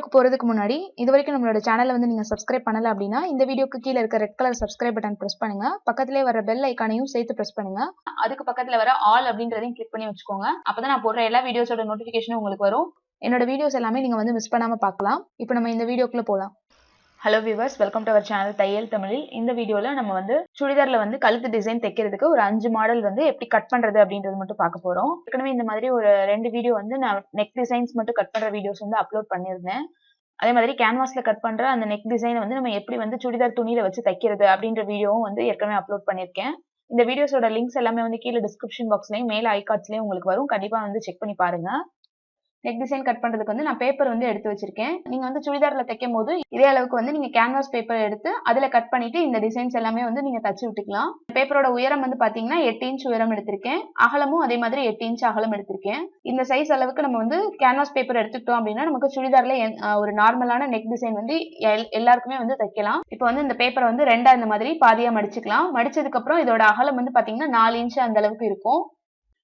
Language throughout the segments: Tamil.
வீடியோக்கு போறதுக்கு முன்னாடி இதுவரைக்கும் நம்மளோட சேனலை வந்து நீங்க சப்ஸ்கிரைப் பண்ணல அப்படின்னா இந்த வீடியோக்கு கீழே இருக்க red colour subscribe button press பண்ணுங்க. பக்கத்திலே வர பெல் ஐக்கானையும் சேர்த்து பிரஸ் பண்ணுங்க. அதுக்கு பக்கத்துல வர ஆல் அப்படின்றதையும் கிளிக் பண்ணி வச்சுக்கோங்க. அப்பதான் நான் போடுற எல்லா வீடியோஸோட நோட்டிபிகேஷனும் உங்களுக்கு வரும். என்னோட வீடியோஸ் எல்லாமே நீங்க வந்து மிஸ் பண்ணாம பார்க்கலாம். இப்போ நம்ம இந்த வீடியோக்குள்ள போலாம். Hello viewers, welcome to our channel தையல் தமிழில். இந்த வீடியோல நம்ம வந்து சுடிதார்ல வந்து கழுத்து டிசைன் தைக்கிறதுக்கு ஒரு 5 மாடல் வந்து எப்படி கட் பண்றது அப்படின்றது மட்டும் பார்க்க போறோம். ஏற்கனவே இந்த மாதிரி ஒரு 2 வீடியோ வந்து நான் நெக் டிசைன்ஸ் மட்டும் கட் பண்ற வீடியோஸ் வந்து அப்லோட் பண்ணியிருந்தேன். அதே மாதிரி கேன்வாஸ்ல கட் பண்ற அந்த நெக் டிசைனை வந்து நம்ம எப்படி வந்து சுடிதார் துணியில வச்சு தைக்கிறது அப்படின்ற வீடியோவும் வந்து ஏற்கனவே அப்லோட் பண்ணியிருக்கேன். இந்த வீடியோஸோட லிங்க்ஸ் எல்லாமே வந்து கீழே டிஸ்கிரிப்ஷன் பாக்ஸ்லயும் மேல ஐகார்ட்ஸ்லயும் உங்களுக்கு வரும். கண்டிப்பா வந்து செக் பண்ணி பாருங்க. நெக் டிசைன் கட் பண்றதுக்கு வந்து நான் பேப்பர் வந்து எடுத்து வச்சிருக்கேன். நீங்க வந்து சுடிதார்ல தைக்கும் போது இதே அளவுக்கு வந்து நீங்க கேன்வாஸ் பேப்பர் எடுத்து அதுல கட் பண்ணிட்டு இந்த டிசைன்ஸ் எல்லாமே வந்து நீங்க தச்சு விட்டுக்கலாம். பேப்பரோட உயரம் வந்து பாத்தீங்கன்னா 8 இன்ச் உயரம் எடுத்திருக்கேன். அகலமும் அதே மாதிரி 8 இன்ச் அகலம் எடுத்திருக்கேன். இந்த சைஸ் அளவுக்கு நம்ம வந்து கேன்வாஸ் பேப்பர் எடுத்துக்கிட்டோம் அப்படின்னா நமக்கு சுடிதார்ல ஒரு நார்மலான நெக் டிசைன் வந்து எல்லாருக்குமே வந்து தைக்கலாம். இப்போ வந்து இந்த பேப்பரை வந்து ரெண்டா இந்த மாதிரி பாதியா மடிச்சுக்கலாம். மடிச்சதுக்கு அப்புறம் இதோட அகலம் வந்து பாத்தீங்கன்னா 4 இன்ச் அந்த அளவுக்கு இருக்கும்.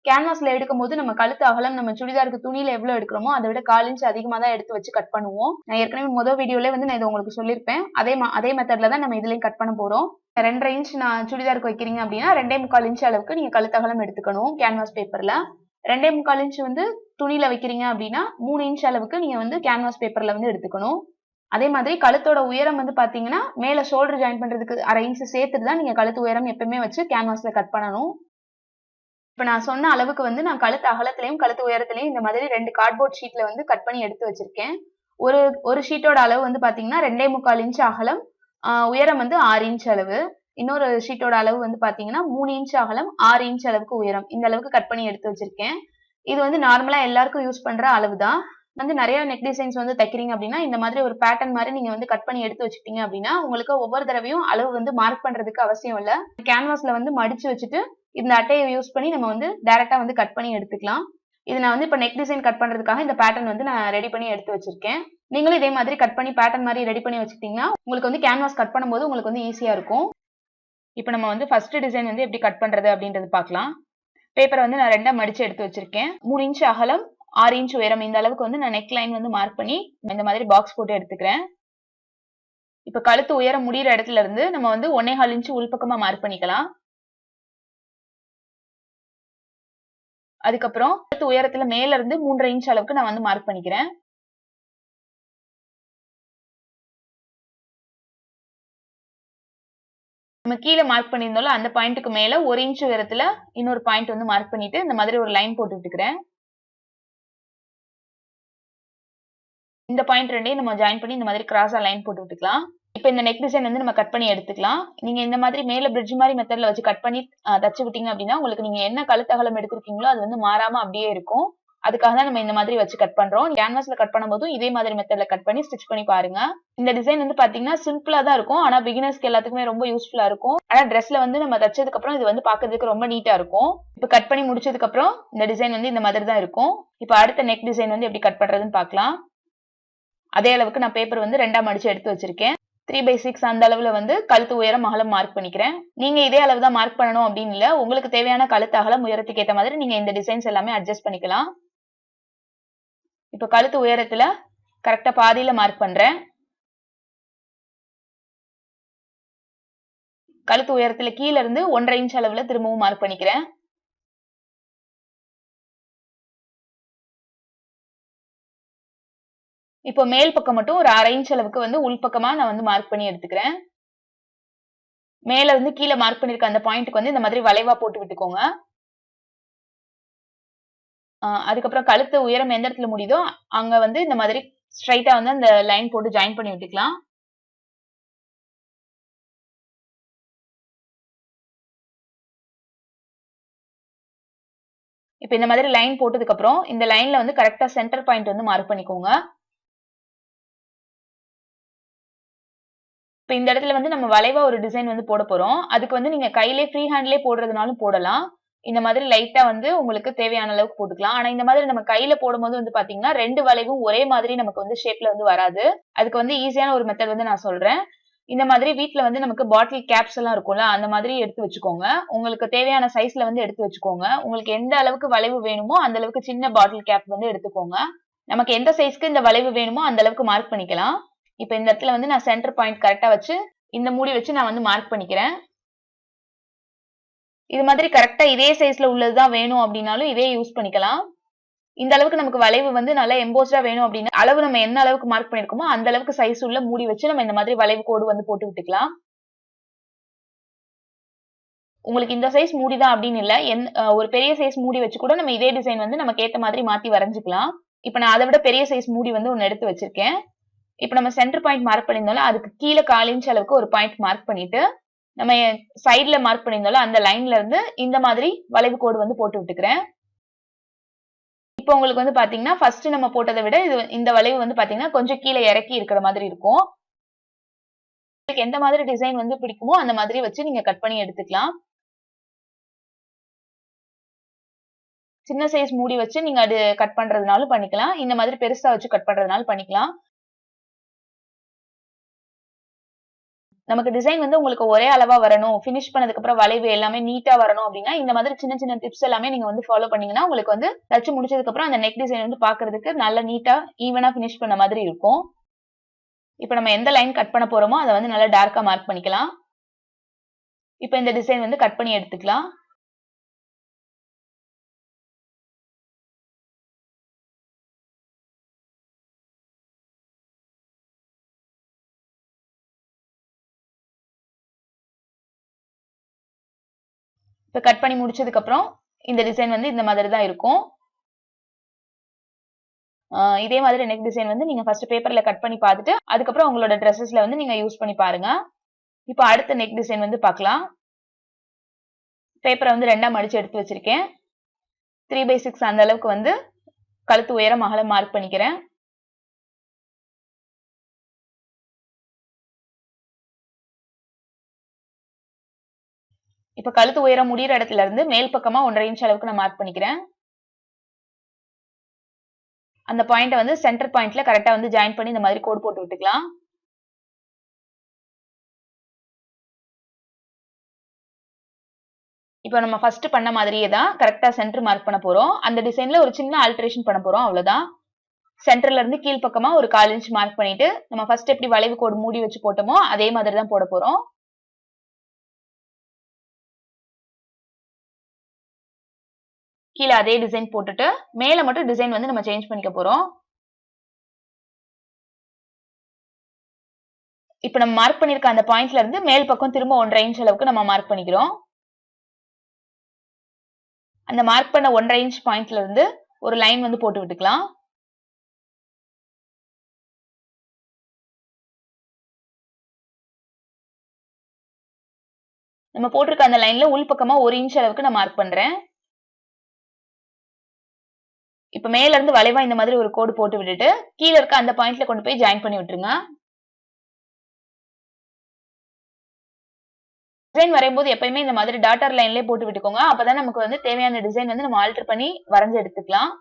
கேன்வாஸ்ல எடுக்கும் போது நம்ம கழுத்து அகலம் நம்ம சுடிதாருக்கு துணியில எவ்வளவு எடுக்கிறோமோ அதை விட 1/4 இன்ச் அதிகமா தான் எடுத்து வச்சு கட் பண்ணுவோம். நான் ஏற்கனவே முதல் வீடியோல வந்து நான் இதை உங்களுக்கு சொல்லியிருப்பேன். அதே மெத்தட்ல தான் நம்ம இதுலயும் கட் பண்ண போறோம். 2.5 இன்ச் நான் சுடிதாருக்கு வைக்கிறீங்க அப்படின்னா 2.25 இன்ச் அளவுக்கு நீங்க கழுத்து அகலம் எடுத்துக்கணும். கேன்வாஸ் பேப்பர்ல 2.25 இன்ச் வந்து துணியில வைக்கிறீங்க அப்படின்னா 3 இன்ச் அளவுக்கு நீங்க வந்து கேன்வாஸ் பேப்பர்ல வந்து எடுத்துக்கணும். அதே மாதிரி கழுத்தோட உயரம் வந்து பாத்தீங்கன்னா மேல ஷோல்டர் ஜாயின் பண்றதுக்கு 1/2 இன்ச் சேர்த்துட்டு தான் நீங்க கழுத்து உயரம் எப்பவுமே வச்சு கேன்வாஸ்ல கட் பண்ணணும். இப்ப நான் சொன்ன அளவுக்கு வந்து நான் கழுத்து அகலத்திலையும் கழுத்து உயரத்திலையும் இந்த மாதிரி 2 கார்ட்போர்ட் ஷீட்ல வந்து கட் பண்ணி எடுத்து வச்சிருக்கேன். ஒரு ஷீட்டோட அளவு வந்து பாத்தீங்கன்னா 2.25 இன்ச் அகலம், உயரம் வந்து 6 இன்ச் அளவு. இன்னொரு ஷீட்டோட அளவு வந்து பாத்தீங்கன்னா 3 இன்ச் அகலம், 6 இன்ச் அளவுக்கு உயரம். இந்த அளவுக்கு கட் பண்ணி எடுத்து வச்சிருக்கேன். இது வந்து நார்மலா எல்லாருக்கும் யூஸ் பண்ற அளவு தான். வந்து நிறைய நெக் டிசைன்ஸ் வந்து தைக்கிறீங்க அப்படின்னா இந்த மாதிரி ஒரு பேட்டர்ன் மாதிரி நீங்க வந்து கட் பண்ணி எடுத்து வச்சுக்கிட்டீங்க அப்படின்னா உங்களுக்கு ஒவ்வொரு தடவையும் அளவு வந்து மார்க் பண்றதுக்கு அவசியம் இல்ல. கேன்வாஸ்ல வந்து மடிச்சு வச்சுட்டு இந்த அட்டையை யூஸ் பண்ணி நம்ம வந்து டைரக்டா வந்து கட் பண்ணி எடுத்துக்கலாம். இது நான் வந்து இப்ப நெக் டிசைன் கட் பண்றதுக்காக இந்த பேட்டர்ன் வந்து நான் ரெடி பண்ணி எடுத்து வச்சிருக்கேன். நீங்களும் இதே மாதிரி கட் பண்ணி பேட்டர்ன் மாதிரி ரெடி பண்ணி வச்சுக்கிட்டீங்கன்னா உங்களுக்கு வந்து கேன்வாஸ் கட் பண்ணும்போது உங்களுக்கு வந்து ஈஸியா இருக்கும். இப்போ நம்ம வந்து ஃபர்ஸ்ட் டிசைன் வந்து எப்படி கட் பண்றது அப்படின்றது பார்க்கலாம். பேப்பரை வந்து நான் 2ஆ மடிச்சு எடுத்து வச்சிருக்கேன். 3 இன்ச் அகலம், 6 இன்ச் உயரம் இந்த அளவுக்கு வந்து நான் நெக் லைன் வந்து மார்க் பண்ணி இந்த மாதிரி பாக்ஸ் போட்டு எடுத்துக்கிறேன். இப்ப கழுத்து உயரம் முடிகிற இடத்துல இருந்து நம்ம வந்து 1.25 இன்ச் உள்பக்கமா மார்க் பண்ணிக்கலாம். அதுக்கப்புறம் கழுத்து உயரத்துல மேல இருந்து 3.5 இன்ச் அளவுக்கு நான் வந்து மார்க் பண்ணிக்கிறேன். நம்ம கீழே மார்க் பண்ணியிருந்தோம்ல அந்த பாயிண்ட்டுக்கு மேல 1 இன்ச் உயரத்துல இன்னொரு பாயிண்ட் வந்து மார்க் பண்ணிட்டு இந்த மாதிரி ஒரு லைன் போட்டு விட்டுக்கிறேன். இந்த பாயிண்ட் ரெண்டையும் நம்ம ஜாயின் பண்ணி இந்த மாதிரி கிராஸா லைன் போட்டு விட்டுக்கலாம். இப்ப இந்த நெக் டிசைன் வந்து நம்ம கட் பண்ணி எடுத்துக்கலாம். நீங்க இந்த மாதிரி மேல பிரிட்ஜ் மாதிரி மெத்தட்ல வச்சு கட் பண்ணி தச்சு விட்டீங்க அப்படின்னா உங்களுக்கு நீங்க என்ன கழுத்து அகலம் எடுத்திருக்கீங்களோ அது வந்து மாறாம அப்படியே இருக்கும். அதுக்காக தான் நம்ம இந்த மாதிரி வச்சு கட் பண்றோம். கேன்வாஸ்ல கட் பண்ணும்போதும் இதே மாதிரி மெத்தட்ல கட் பண்ணி ஸ்டிச் பண்ணி பாருங்க. இந்த டிசைன் வந்து பாத்தீங்கன்னா சிம்பிளா தான் இருக்கும். ஆனா பிகினர்ஸ்க்கு எல்லாத்துக்குமே ரொம்ப யூஸ்ஃபுல்லா இருக்கும். ஆனா ட்ரெஸ்ல வந்து நம்ம தச்சதுக்கு அப்புறம் இது வந்து பாக்குறதுக்கு ரொம்ப நீட்டா இருக்கும். இப்ப கட் பண்ணி முடிச்சதுக்கு அப்புறம் இந்த டிசைன் வந்து இந்த மாதிரி தான் இருக்கும். இப்ப அடுத்த நெக் டிசைன் வந்து எப்படி கட் பண்றதுன்னு பாக்கலாம். அதே அளவுக்கு நான் பேப்பர் வந்து 2ஆ மடிச்சு எடுத்து வச்சிருக்கேன். 3/6 அந்த அளவுல வந்து கழுத்து உயரம் அகலம் மார்க் பண்ணிக்கிறேன். நீங்க இதே அளவு தான் மார்க் பண்ணணும் அப்படின்னு இல்ல. உங்களுக்கு தேவையான கழுத்து அகலம் உயரத்துக்கு ஏற்ற மாதிரி நீங்க இந்த டிசைன்ஸ் எல்லாமே அட்ஜஸ்ட் பண்ணிக்கலாம். இப்ப கழுத்து உயரத்துல கரெக்டா பாதியில மார்க் பண்றேன். கழுத்து உயரத்துல கீழ இருந்து 1.5 இன்ச் அளவுல திரும்பவும் மார்க் பண்ணிக்கிறேன். இப்போ மேல் பக்கம் மட்டும் ஒரு 1/2 இன்ச் அளவுக்கு வந்து உள்பக்கமா நான் வந்து மார்க் பண்ணி எடுத்துக்கிறேன். மேல இருந்து கீழே மார்க் பண்ணிருக்க அந்த பாயிண்ட்க்கு வந்து இந்த மாதிரி வளைவா போட்டு விட்டுக்கோங்க. அதுக்கப்புறம் கழுத்து உயரம் எந்த இடத்துல முடியுதோ அங்க வந்து இந்த மாதிரி ஸ்ட்ரைட்டா வந்து அந்த லைன் போட்டு ஜாயின் பண்ணி விட்டுக்கலாம். இப்ப இந்த மாதிரி லைன் போட்டதுக்கு அப்புறம் இந்த லைன்ல வந்து கரெக்டா சென்டர் பாயிண்ட் வந்து மார்க் பண்ணிக்கோங்க. இப்ப இந்த இடத்துல வந்து நம்ம வளைவா ஒரு டிசைன் வந்து போட போறோம். அதுக்கு வந்து நீங்க கையிலே ஃப்ரீ ஹேண்ட்லயே போடுறதுனாலும் போடலாம். இந்த மாதிரி லைட்டா வந்து உங்களுக்கு தேவையான அளவுக்கு போட்டுக்கலாம். ஆனா இந்த மாதிரி நம்ம கையில போடும்போது வந்து பாத்தீங்கன்னா 2 வளைவும் ஒரே மாதிரி நமக்கு வந்து ஷேப்ல வந்து வராது. அதுக்கு வந்து ஈஸியான ஒரு மெத்தட் வந்து நான் சொல்றேன். இந்த மாதிரி வீட்ல வந்து நமக்கு பாட்டில் கேப்ஸ் எல்லாம் இருக்கும்ல அந்த மாதிரி எடுத்து வச்சுக்கோங்க. உங்களுக்கு தேவையான சைஸ்ல வந்து எடுத்து வச்சுக்கோங்க. உங்களுக்கு எந்த அளவுக்கு வளைவு வேணுமோ அந்த அளவுக்கு சின்ன பாட்டில் கேப் வந்து எடுத்துக்கோங்க. நமக்கு எந்த சைஸ்க்கு இந்த வளைவு வேணுமோ அந்த அளவுக்கு மார்க் பண்ணிக்கலாம். இப்ப இந்த இடத்துல வந்து நான் சென்டர் பாயிண்ட் கரெக்டா வச்சு இந்த மூடி வச்சு நான் வந்து மார்க் பண்ணிக்கிறேன். இது மாதிரி கரெக்டா இதே சைஸ்ல உள்ளதுதான் வேணும் அப்படின்னாலும் இதே யூஸ் பண்ணிக்கலாம். இந்த அளவுக்கு நமக்கு வளைவு வந்து நல்லா எம்போஸ்டா வேணும் அப்படின்னா அளவு நம்ம என்ன அளவுக்கு மார்க் பண்ணிருக்கோமோ அந்த அளவுக்கு சைஸ் உள்ள மூடி வச்சு நம்ம இந்த மாதிரி வளைவு கோடு வந்து போட்டு விட்டுக்கலாம். உங்களுக்கு இந்த சைஸ் மூடி தான் அப்படின்னு இல்ல, ஒரு பெரிய சைஸ் மூடி வச்சு கூட நம்ம இதே டிசைன் வந்து நமக்கு ஏத்த மாதிரி மாத்தி வரைஞ்சுக்கலாம். இப்ப நான் அதை விட பெரிய சைஸ் மூடி வந்து ஒன்னு எடுத்து வச்சிருக்கேன். இப்ப நம்ம சென்டர் பாயிண்ட் மார்க் பண்ணியிருந்தோம்ல, அதுக்கு கீழே 1/4 இன்ச் அளவுக்கு ஒரு பாயிண்ட் மார்க் பண்ணிட்டு நம்ம சைட்ல மார்க் பண்ணியிருந்தோம்ல அந்த லைன்ல இருந்து இந்த மாதிரி வளைவு கோடு வந்து போட்டு விட்டுக்கிறேன். இப்போ உங்களுக்கு வந்து பாத்தீங்கன்னா ஃபர்ஸ்ட் நம்ம போட்டதை விட இந்த வளைவு வந்து பாத்தீங்கன்னா கொஞ்சம் கீழே இறக்கி இருக்கிற மாதிரி இருக்கும். உங்களுக்கு எந்த மாதிரி டிசைன் வந்து பிடிக்குமோ அந்த மாதிரி வச்சு நீங்க கட் பண்ணி எடுத்துக்கலாம். சின்ன சைஸ் மூடி வச்சு நீங்க அது கட் பண்றதுனாலும் பண்ணிக்கலாம், இந்த மாதிரி பெருசா வச்சு கட் பண்றதுனாலும் பண்ணிக்கலாம். நமக்கு டிசைன் வந்து உங்களுக்கு ஒரே அளவா வரணும், பினிஷ் பண்ணதுக்கு அப்புறம் வளைவு எல்லாமே நீட்டா வரணும் அப்படின்னா இந்த மாதிரி சின்ன சின்ன டிப்ஸ் எல்லாமே நீங்க வந்து ஃபாலோ பண்ணீங்கன்னா உங்களுக்கு வந்து தச்சு முடிச்சதுக்கு அப்புறம் அந்த நெக் டிசைன் வந்து பாக்குறதுக்கு நல்ல நீட்டா ஈவனா பினிஷ் பண்ண மாதிரி இருக்கும். இப்ப நம்ம எந்த லைன் கட் பண்ண போறோமோ அதை வந்து நல்லா டார்க்கா மார்க் பண்ணிக்கலாம். இப்ப இந்த டிசைன் வந்து கட் பண்ணி எடுத்துக்கலாம். இப்ப கட் பண்ணி முடிச்சதுக்கு அப்புறம் இந்த டிசைன் வந்து இந்த மாதிரி தான் இருக்கும். இதே மாதிரி நெக் டிசைன் வந்து நீங்க ஃபர்ஸ்ட் பேப்பர்ல கட் பண்ணி பார்த்துட்டு அதுக்கப்புறம் உங்களோட ட்ரெஸ்ஸஸ்ல வந்து நீங்க யூஸ் பண்ணி பாருங்க. இப்போ அடுத்த நெக் டிசைன் வந்து பார்க்கலாம். பேப்பரை வந்து 2ஆ மடிச்சு எடுத்து வச்சிருக்கேன். 3/6 அந்த அளவுக்கு வந்து கழுத்து உயரம் அகலம் மார்க் பண்ணிக்கிறேன். இப்ப கழுத்து உயரம் முடிகிற இடத்துல இருந்து மேல் பக்கமா 1.5 இன்ச் அளவுக்கு நான் மார்க் பண்ணிக்கிறேன். அந்த பாயிண்ட வந்து சென்டர் பாயிண்ட்ல கரெக்டா வந்து ஜாயின் பண்ணி இந்த மாதிரி கோடு போட்டு விட்டுக்கலாம். இப்போ நம்ம ஃபர்ஸ்ட் பண்ண மாதிரியே தான் கரெக்டா சென்டர் மார்க் பண்ண போறோம். அந்த டிசைன்ல ஒரு சின்ன ஆல்டரேஷன் பண்ண போறோம், அவ்வளவுதான். சென்டர்ல இருந்து கீழ் பக்கமா ஒரு 1/4 இன்ச் மார்க் பண்ணிட்டு நம்ம ஃபர்ஸ்ட் எப்படி வளைவு கோடு மூடி வச்சு போட்டோமோ அதே மாதிரி தான் போட போறோம். கீழே அதே டிசைன் போட்டுட்டு மேல மட்டும் டிசைன் வந்து நம்ம சேஞ்ச் பண்ணிக்க போறோம். இப்ப நம்ம மார்க் பண்ணிருக்க அந்த பாயிண்ட்ல இருந்து மேல் பக்கம் திரும்ப 1.5 இன்ச் அளவுக்கு நம்ம மார்க் பண்ணிக்கிறோம். அந்த மார்க் பண்ண 1.5 இன்ச் பாயிண்ட்ல இருந்து ஒரு லைன் வந்து போட்டு விட்டுக்கலாம். நம்ம போட்டிருக்க அந்த லைன்ல உள் பக்கமா 1 இன்ச் அளவுக்கு நான் மார்க் பண்றேன். இப்ப மேல இருந்து வளைவா இந்த மாதிரி ஒரு கோடு போட்டு விட்டுட்டு கீழே இருக்க அந்த பாயிண்ட்ல கொண்டு போய் ஜாயின் பண்ணி விட்டுருங்க. டிசைன் வரையும்போது எப்பயுமே இந்த மாதிரி டாட்டர் லைன்லயே போட்டு விட்டுக்கோங்க. அப்பதான் நமக்கு வந்து தேவையான டிசைன் வந்து நம்ம ஆல்டர் பண்ணி வரைஞ்சு எடுத்துக்கலாம்.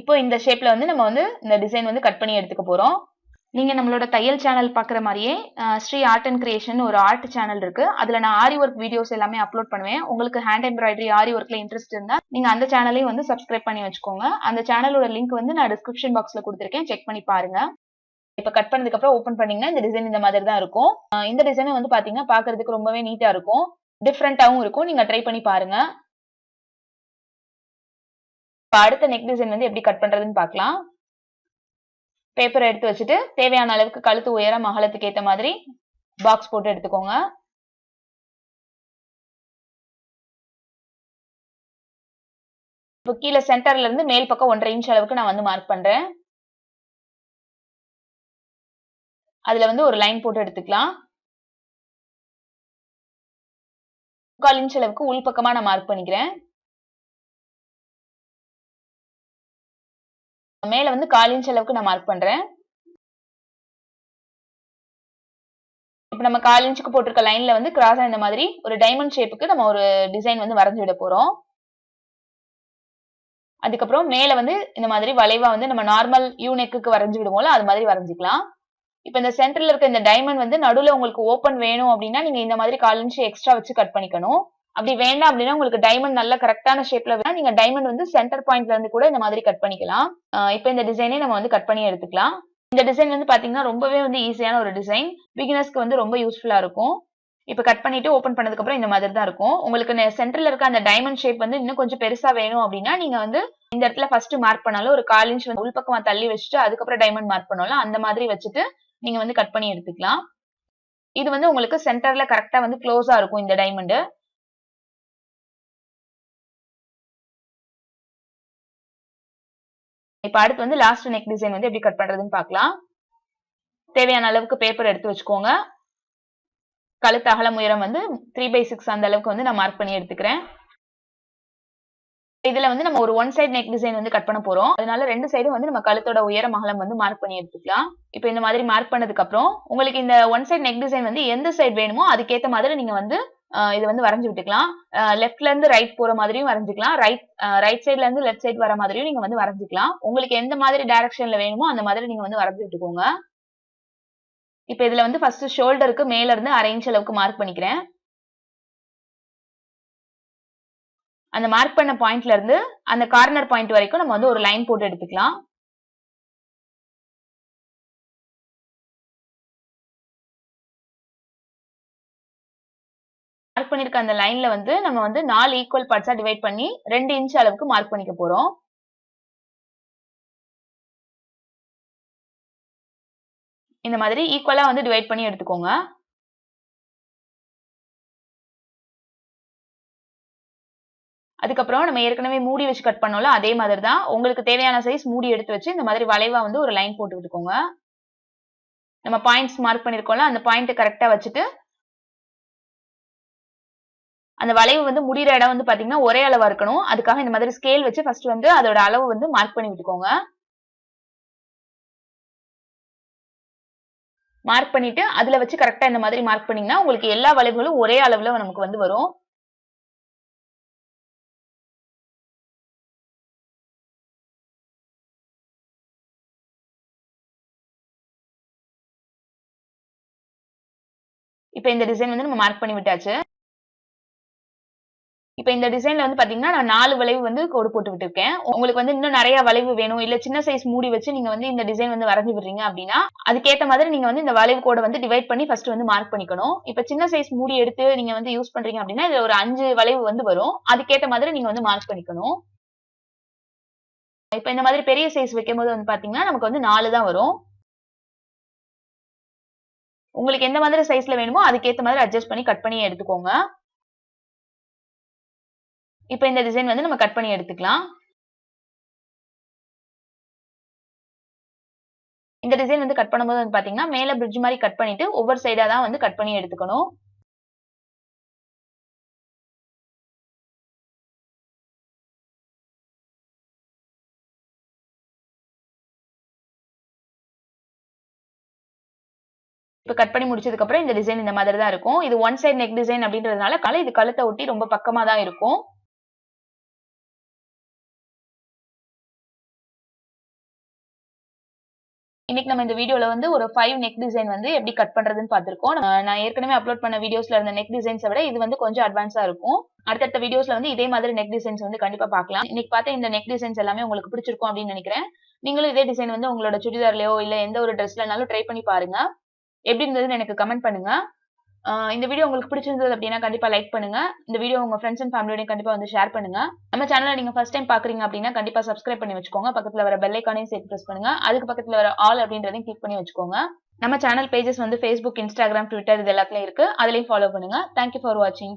இப்போ இந்த ஷேப்ல வந்து நம்ம வந்து இந்த டிசைன் வந்து கட் பண்ணி எடுத்துக்க போறோம். நீங்க நம்மளோட தையல் சேனல் பாக்குற மாதிரியே ஸ்ரீ ஆர்ட் அண்ட் கிரியேஷன் ஒரு ஆர்ட் சேனல் இருக்கு. அதுல நான் ஆரி ஒர்க் வீடியோஸ் எல்லாமே அப்லோட் பண்ணுவேன். உங்களுக்கு ஹேண்ட் எம்ப்ராய்டரி ஆரி ஒர்க்ல இன்ட்ரெஸ்ட் இருந்தா நீங்க அந்த சேனலையும் வந்து சப்ஸ்கிரைப் பண்ணி வச்சுக்கோங்க. அந்த சேனலோட லிங்க் வந்து நான் டிஸ்கிரிப்ஷன் பாக்ஸ்ல கொடுத்துருக்கேன், செக் பண்ணி பாருங்க. இப்ப கட் பண்ணதுக்கு அப்புறம் ஓபன் பண்ணீங்கன்னா இந்த டிசைன் இந்த மாதிரி தான் இருக்கும். இந்த டிசைன் வந்து பாத்தீங்கன்னா பாக்குறதுக்கு ரொம்பவே நீட்டா இருக்கும், டிஃப்ரெண்டாவும் இருக்கும். நீங்க ட்ரை பண்ணி பாருங்க. அடுத்த நெக் டிசைன் வந்து எப்படி கட் பண்றதுன்னு பார்க்கலாம். பேப்பர் எடுத்து வச்சுட்டு தேவையான அளவுக்கு கழுத்து உயரம் அகலத்துக்கு ஏத்த மாதிரி பாக்ஸ் போட்டு எடுத்துக்கோங்க. இப்போ கீழே சென்டர்ல இருந்து மேல் பக்கம் 1.5 இன்ச் அளவுக்கு நான் வந்து மார்க் பண்றேன். அதுல வந்து ஒரு லைன் போட்டு எடுத்துக்கலாம். 1/4 இன்ச் அளவுக்கு உள் பக்கமா நான் மார்க் பண்ணிக்கிறேன். மேல வந்து 1/4 இன்ச் அளவுக்கு நான் மார்க் பண்றேன். இப்ப நம்ம 1/4 இன்ச்சுக்கு போட்டிருக்க லைன்ல வந்து கிராஸா இந்த மாதிரி ஒரு டைமண்ட் ஷேப்புக்கு நம்ம ஒரு டிசைன் வந்து வரைஞ்சு விட போறோம். அதுக்கப்புறம் மேல வந்து இந்த மாதிரி வளைவா வந்து நம்ம நார்மல் யூ நெக்குக்கு வரைஞ்சு விடுவோம்ல, அது மாதிரி வரைஞ்சிக்கலாம். இப்ப இந்த சென்டர்ல இருக்க இந்த டைமண்ட் வந்து நடுவுல உங்களுக்கு ஓபன் வேணும் அப்படின்னா நீங்க இந்த மாதிரி 1/4 இன்ச் எக்ஸ்ட்ரா வச்சு கட் பண்ணிக்கணும். அப்படி வேண்டாம் அப்படின்னா உங்களுக்கு டைமண்ட் நல்ல கரெக்டான ஷேப்ல வேணா நீங்க டைமண்ட் வந்து சென்டர் பாயிண்ட்ல இருந்து கூட இந்த மாதிரி கட் பண்ணிக்கலாம். இப்போ இந்த டிசைனே நம்ம வந்து கட் பண்ணி எடுத்துக்கலாம். இந்த டிசைன் வந்து பாத்தீங்கன்னா ரொம்பவே வந்து ஈஸியான ஒரு டிசைன், பிகினர்ஸ்க்கு வந்து ரொம்ப யூஸ்ஃபுல்லா இருக்கும். இப்ப கட் பண்ணிட்டு ஓபன் பண்ணதுக்கு அப்புறம் இந்த மாதிரி தான் இருக்கும். உங்களுக்கு சென்டர்ல இருக்க அந்த டைமண்ட் ஷேப் வந்து இன்னும் கொஞ்சம் பெருசா வேணும் அப்படின்னா நீங்க வந்து இந்த இடத்துல ஃபர்ஸ்ட் மார்க் பண்ணாலும் ஒரு 1/4 இன்ச் வந்து உள்பக்கமா தள்ளி வச்சுட்டு அதுக்கப்புறம் டைமண்ட் மார்க் பண்ணாலும் அந்த மாதிரி வச்சுட்டு நீங்க வந்து கட் பண்ணி எடுத்துக்கலாம். இது வந்து உங்களுக்கு சென்டர்ல கரெக்டா வந்து க்ளோஸா இருக்கும் இந்த டைமண்ட். இப்ப அடுத்து வந்து லாஸ்ட் நெக் டிசைன் வந்து எப்படி கட் பண்றதுன்னு பார்க்கலாம். தேவையான அளவுக்கு பேப்பர் எடுத்து வச்சுக்கோங்க. கழுத்து அகலம் உயரம் வந்து 3/6 அந்த அளவுக்கு வந்து நான் மார்க் பண்ணி எடுத்துக்கிறேன். இதுல வந்து நம்ம ஒரு ஒன் சைடு நெக் டிசைன் வந்து கட் பண்ண போறோம். அதனால ரெண்டு சைடும் வந்து நம்ம கழுத்தோட உயரம் அகலம் வந்து மார்க் பண்ணி எடுத்துக்கலாம். இப்போ இந்த மாதிரி மார்க் பண்ணதுக்கு அப்புறம் உங்களுக்கு இந்த ஒன் சைடு நெக் டிசைன் வந்து எந்த சைடு வேணுமோ அதுக்கேத்த மாதிரி நீங்க வந்து இது வந்து வரைஞ்சு விட்டுக்கலாம். லெஃப்ட்ல இருந்து ரைட் போற மாதிரியும் வரைஞ்சிக்கலாம், ரைட் சைட்ல இருந்து லெஃப்ட் சைடு வர மாதிரியும் நீங்க வந்து வரைஞ்சிக்கலாம். உங்களுக்கு எந்த மாதிரி டைரக்ஷன்ல வேணுமோ அந்த மாதிரி நீங்க வந்து வரைஞ்சு விட்டுக்கோங்க. இப்ப இதுல வந்து ஃபர்ஸ்ட் ஷோல்டருக்கு மேல இருந்து 1/2 இன்ச் அளவுக்கு மார்க் பண்ணிக்கிறேன். அந்த மார்க் பண்ண பாயிண்ட்ல இருந்து அந்த கார்னர் பாயிண்ட் வரைக்கும் நம்ம வந்து ஒரு லைன் போட்டு எடுத்துக்கலாம். மார்க் பண்ணிருக்க அந்த லைன்ல வந்து நம்ம வந்து 4 ஈக்குவல் பார்ட்ஸா டிவைட் பண்ணி 2 இன்ச் அளவுக்கு மார்க் பண்ணிக்க போறோம். இந்த மாதிரி ஈக்குவலா வந்து டிவைட் பண்ணி எடுத்துக்கோங்க. அதுக்கப்புறம் நம்ம ஏற்கனவே மூடி வச்சு கட் பண்ணோம்ல அதே மாதிரி தான் உங்களுக்கு தேவையான சைஸ் மூடி எடுத்து வச்சு இந்த மாதிரி வளைவா வந்து ஒரு லைன் போட்டு விட்டுக்கோங்க. நம்ம பாயிண்ட்ஸ் மார்க் பண்ணிருக்கோம்ல அந்த பாயிண்ட் கரெக்டா வச்சுட்டு அந்த வளைவு வந்து முடிகிற இடம் வந்து பாத்தீங்கன்னா ஒரே அளவா இருக்கணும். அதுக்காக இந்த மாதிரி ஸ்கேல் வச்சு ஃபர்ஸ்ட் வந்து அதோட அளவு வந்து மார்க் பண்ணி விட்டுக்கோங்க. மார்க் பண்ணிட்டு அதுல வச்சு கரெக்டா இந்த மாதிரி மார்க் பண்ணீங்கன்னா உங்களுக்கு எல்லா வளைவுகளும் ஒரே அளவுல நமக்கு வந்து வரும். இப்ப இந்த டிசைன் வந்து நம்ம மார்க் பண்ணி விட்டாச்சு. இப்ப இந்த டிசைன்ல வந்து பாத்தீங்கன்னா நான் 4 வளைவு வந்து கோடு போட்டு விட்டுருக்கேன். உங்களுக்கு வந்து இன்னும் நிறைய வளைவு வேணும் இல்ல சின்ன சைஸ் மூடி வச்சு நீங்க வந்து இந்த டிசைன் வந்து வரைஞ்சு விடுறீங்க அப்படின்னா அதுக்கேத்த மாதிரி நீங்க வந்து இந்த வளைவு கோடை வந்து டிவைட் பண்ணி ஃபர்ஸ்ட் வந்து மார்க் பண்ணிக்கணும். இப்ப சின்ன சைஸ் மூடி எடுத்து நீங்க வந்து யூஸ் பண்றீங்க அப்படின்னா இதுல ஒரு 5 வளைவு வந்து வரும். அதுக்கேத்த மாதிரி நீங்க வந்து மார்க் பண்ணிக்கணும். இப்ப இந்த மாதிரி பெரிய சைஸ் வைக்கும் போது வந்து பாத்தீங்கன்னா நமக்கு வந்து 4 தான் வரும். உங்களுக்கு எந்த மாதிரி சைஸ்ல வேணுமோ அதுக்கேத்த மாதிரி அட்ஜஸ்ட் பண்ணி கட் பண்ணி எடுத்துக்கோங்க. இப்ப இந்த டிசைன் வந்து நம்ம கட் பண்ணி எடுத்துக்கலாம். இந்த டிசைன் வந்து கட் பண்ணும்போது வந்து பாத்தீங்கன்னா மேல பிரிட்ஜ் மாதிரி கட் பண்ணிட்டு ஒவ்வொரு சைடா தான் வந்து கட் பண்ணி எடுத்துக்கணும். இப்ப கட் பண்ணி முடிச்சதுக்கு அப்புறம் இந்த டிசைன் இந்த மாதிரி தான் இருக்கும். இது ஒன் சைடு நெக் டிசைன் அப்படின்றதுனால இது கழுத்தை ஒட்டி ரொம்ப பக்கமா தான் இருக்கும். இன்னைக்கு நம்ம இந்த வீடியோல வந்து ஒரு 5 நெக் டிசைன் வந்து எப்படி கட் பண்றதுன்னு பார்த்திருக்கோம். நான் ஏற்கனவே அப்லோட் பண்ண வீடியோஸ்ல இருந்த நெக் டிசைன்ஸை விட இது வந்து கொஞ்சம் அட்வான்ஸா இருக்கும். அடுத்தடுத்த வீடியோஸ்ல வந்து இதே மாதிரி நெக் டிசைன்ஸ் வந்து கண்டிப்பா பார்க்கலாம். இன்னைக்கு பார்த்த இந்த நெக் டிசைன்ஸ் எல்லாமே உங்களுக்கு பிடிச்சிருக்கும் அப்படின்னு நினைக்கிறேன். நீங்களும் இதே டிசைன் வந்து உங்களோட சுடிதார்லயோ இல்ல எந்த ஒரு ட்ரெஸ்லனாலும் ட்ரை பண்ணி பாருங்க. எப்படி இருந்ததுன்னு எனக்கு கமெண்ட் பண்ணுங்க. இந்த வீடியோ உங்களுக்கு பிடிச்சிருந்தது அப்படின்னா கண்டிப்பா லைக் பண்ணுங்க. இந்த வீடியோ உங்க ஃப்ரெண்ட்ஸ் அண்ட் ஃபேமிலியோட கண்டிப்பா வந்து ஷேர் பண்ணுங்க. நம்ம சேனலை நீங்க ஃபர்ஸ்ட் டைம் பாக்குறீங்க அப்படின்னா கண்டிப்பா சப்ஸ்கிரைப் பண்ணி வச்சுக்கோங்க. பக்கத்துல வர பெல் ஐகானையும் சேர்த்து பிரஸ் பண்ணுங்க. அதுக்கு பக்கத்துல வர ஆல் அப்படின்றதையும் கிளிக் பண்ணி வச்சுக்கோங்க. நம்ம சேனல் பேஜஸ் வந்து Facebook, Instagram, Twitter இது எல்லாத்துலயும் இருக்கு. அதுலயும் ஃபாலோ பண்ணுங்க. Thank you for watching.